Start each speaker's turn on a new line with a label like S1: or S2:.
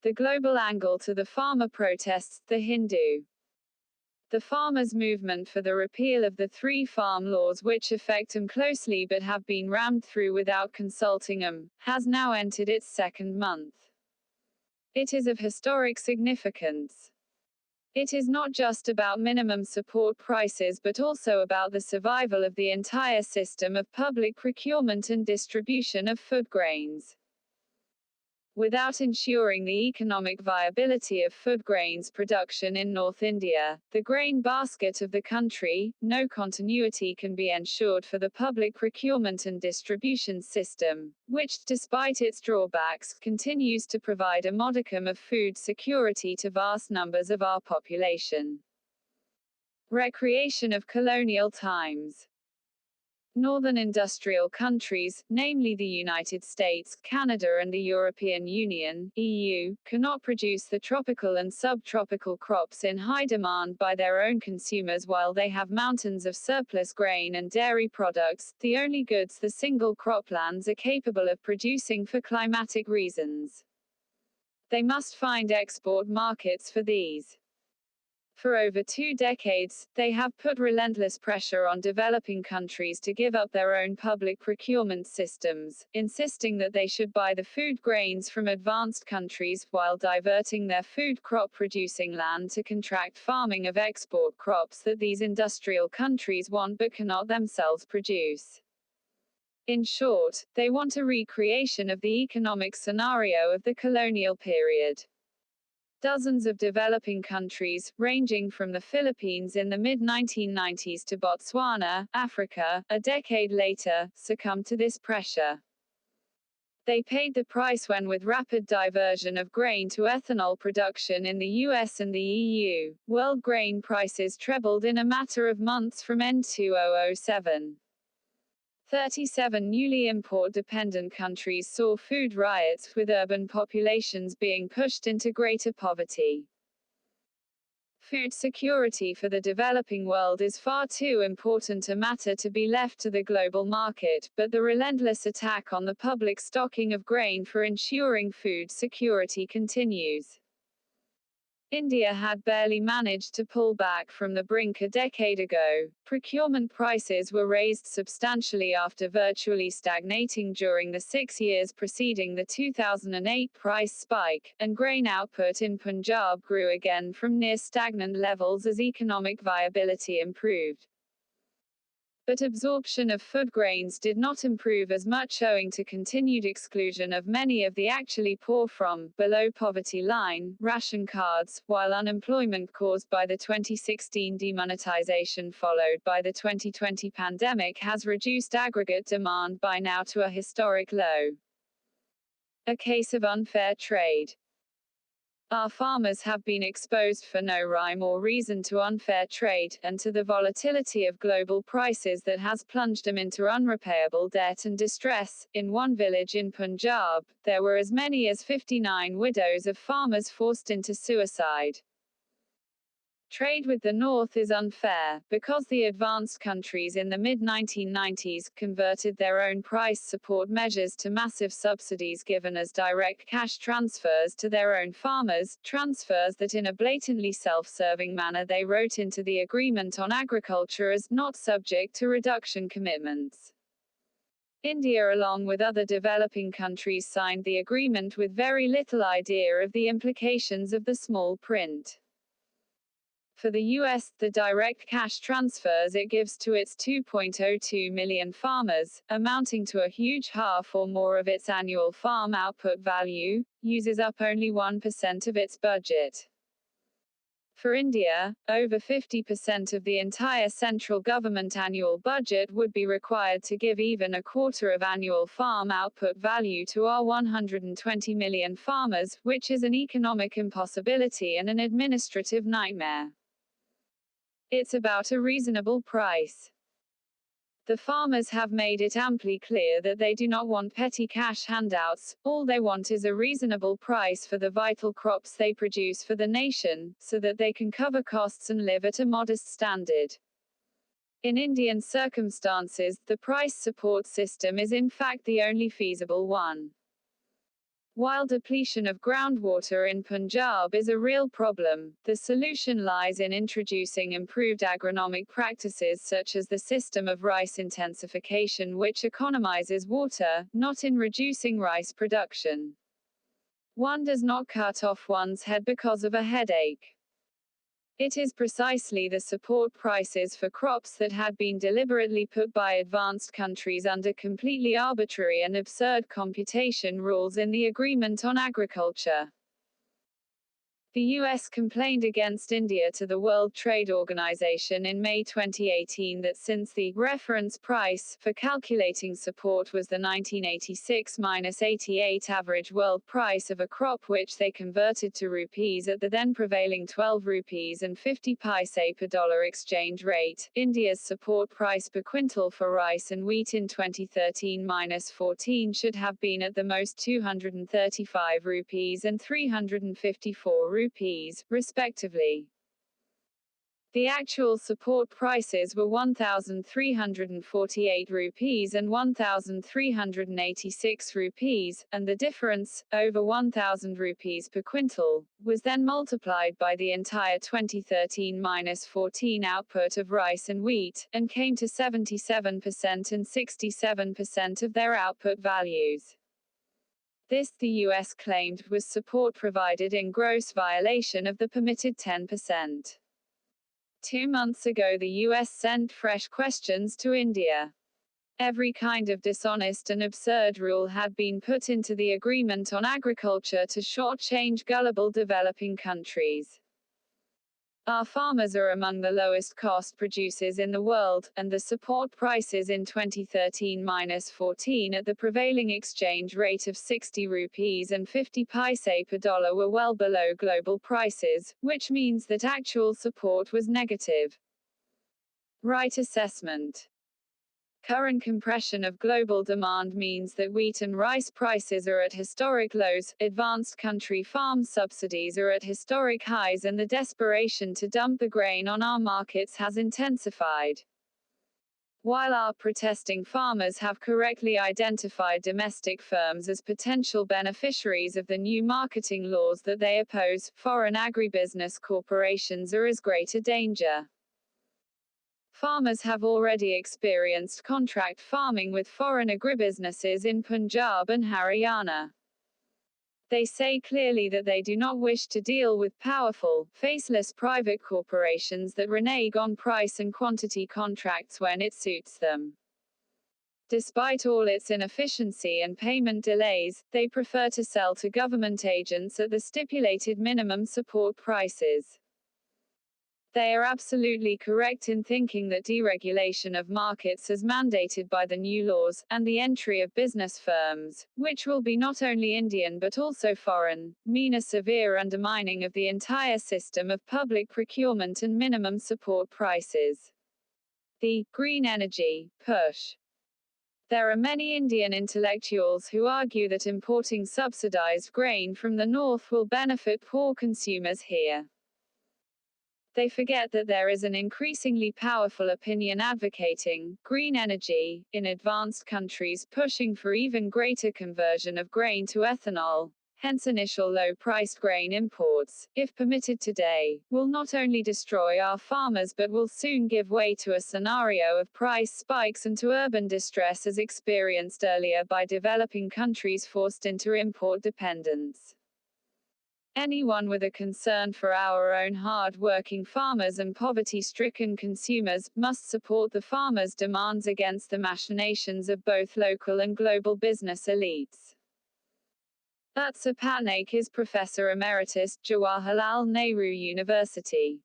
S1: The global angle to the farmer protests, the Hindu. The farmers' movement for the repeal of the 3 farm laws which affect them closely but have been rammed through without consulting them, has now entered its 2nd month. It is of historic significance. It is not just about minimum support prices but also about the survival of the entire system of public procurement and distribution of food grains. Without ensuring the economic viability of food grains production in North India, the grain basket of the country, no continuity can be ensured for the public procurement and distribution system, which, despite its drawbacks, continues to provide a modicum of food security to vast numbers of our population. Recreation of colonial times. Northern industrial countries, namely the United States, Canada and the European Union (EU), cannot produce the tropical and subtropical crops in high demand by their own consumers while they have mountains of surplus grain and dairy products, the only goods the single croplands are capable of producing for climatic reasons. They must find export markets for these. For over 2 decades, they have put relentless pressure on developing countries to give up their own public procurement systems, insisting that they should buy the food grains from advanced countries, while diverting their food crop-producing land to contract farming of export crops that these industrial countries want but cannot themselves produce. In short, they want a recreation of the economic scenario of the colonial period. Dozens of developing countries, ranging from the Philippines in the mid-1990s to Botswana, Africa, a decade later, succumbed to this pressure. They paid the price when, with rapid diversion of grain to ethanol production in the US and the EU, world grain prices trebled in a matter of months from N2007. 37 newly import-dependent countries saw food riots, with urban populations being pushed into greater poverty. Food security for the developing world is far too important a matter to be left to the global market, but the relentless attack on the public stocking of grain for ensuring food security continues. India had barely managed to pull back from the brink a decade ago. Procurement prices were raised substantially after virtually stagnating during the 6 years preceding the 2008 price spike, and grain output in Punjab grew again from near stagnant levels as economic viability improved. But absorption of food grains did not improve as much owing to continued exclusion of many of the actually poor from below poverty line ration cards, while unemployment caused by the 2016 demonetization followed by the 2020 pandemic has reduced aggregate demand by now to a historic low. A case of unfair trade. Our farmers have been exposed for no rhyme or reason to unfair trade, and to the volatility of global prices that has plunged them into unrepayable debt and distress. In one village in Punjab, there were as many as 59 widows of farmers forced into suicide. Trade with the North is unfair, because the advanced countries in the mid-1990s converted their own price support measures to massive subsidies given as direct cash transfers to their own farmers, transfers that in a blatantly self-serving manner they wrote into the agreement on agriculture as not subject to reduction commitments. India, along with other developing countries, signed the agreement with very little idea of the implications of the small print. For the US, the direct cash transfers it gives to its 2.02 million farmers, amounting to a huge half or more of its annual farm output value, uses up only 1% of its budget. For India, over 50% of the entire central government annual budget would be required to give even a quarter of annual farm output value to our 120 million farmers, which is an economic impossibility and an administrative nightmare. It's about a reasonable price. The farmers have made it amply clear that they do not want petty cash handouts, all they want is a reasonable price for the vital crops they produce for the nation, so that they can cover costs and live at a modest standard. In Indian circumstances, the price support system is in fact the only feasible one. While depletion of groundwater in Punjab is a real problem, the solution lies in introducing improved agronomic practices such as the system of rice intensification, which economizes water, not in reducing rice production. One does not cut off one's head because of a headache. It is precisely the support prices for crops that had been deliberately put by advanced countries under completely arbitrary and absurd computation rules in the Agreement on Agriculture. The US complained against India to the World Trade Organization in May 2018 that since the reference price for calculating support was the 1986-88 average world price of a crop which they converted to rupees at the then prevailing 12 rupees and 50 paise per dollar exchange rate, India's support price per quintal for rice and wheat in 2013-14 should have been at the most 235 rupees and 354 rupees, respectively. The actual support prices were 1,348 rupees and 1,386 rupees, and the difference, over 1,000 rupees per quintal, was then multiplied by the entire 2013-14 output of rice and wheat, and came to 77% and 67% of their output values. This, the US claimed, was support provided in gross violation of the permitted 10%. 2 months ago the US sent fresh questions to India. Every kind of dishonest and absurd rule had been put into the Agreement on Agriculture to shortchange gullible developing countries. Our farmers are among the lowest cost producers in the world, and the support prices in 2013-14 at the prevailing exchange rate of 60 rupees and 50 paise per dollar were well below global prices, which means that actual support was negative. Right assessment. Current compression of global demand means that wheat and rice prices are at historic lows, advanced country farm subsidies are at historic highs, and the desperation to dump the grain on our markets has intensified. While our protesting farmers have correctly identified domestic firms as potential beneficiaries of the new marketing laws that they oppose, foreign agribusiness corporations are as greater danger. Farmers have already experienced contract farming with foreign agribusinesses in Punjab and Haryana. They say clearly that they do not wish to deal with powerful, faceless private corporations that renege on price and quantity contracts when it suits them. Despite all its inefficiency and payment delays, they prefer to sell to government agents at the stipulated minimum support prices. They are absolutely correct in thinking that deregulation of markets as mandated by the new laws, and the entry of business firms, which will be not only Indian but also foreign, mean a severe undermining of the entire system of public procurement and minimum support prices. The green energy push. There are many Indian intellectuals who argue that importing subsidized grain from the north will benefit poor consumers here. They forget that there is an increasingly powerful opinion advocating green energy in advanced countries pushing for even greater conversion of grain to ethanol. Hence initial low-priced grain imports, if permitted today, will not only destroy our farmers but will soon give way to a scenario of price spikes and to urban distress as experienced earlier by developing countries forced into import dependence. Anyone with a concern for our own hard-working farmers and poverty-stricken consumers must support the farmers' demands against the machinations of both local and global business elites. Utsa Patnaik is Professor Emeritus, Jawaharlal Nehru University.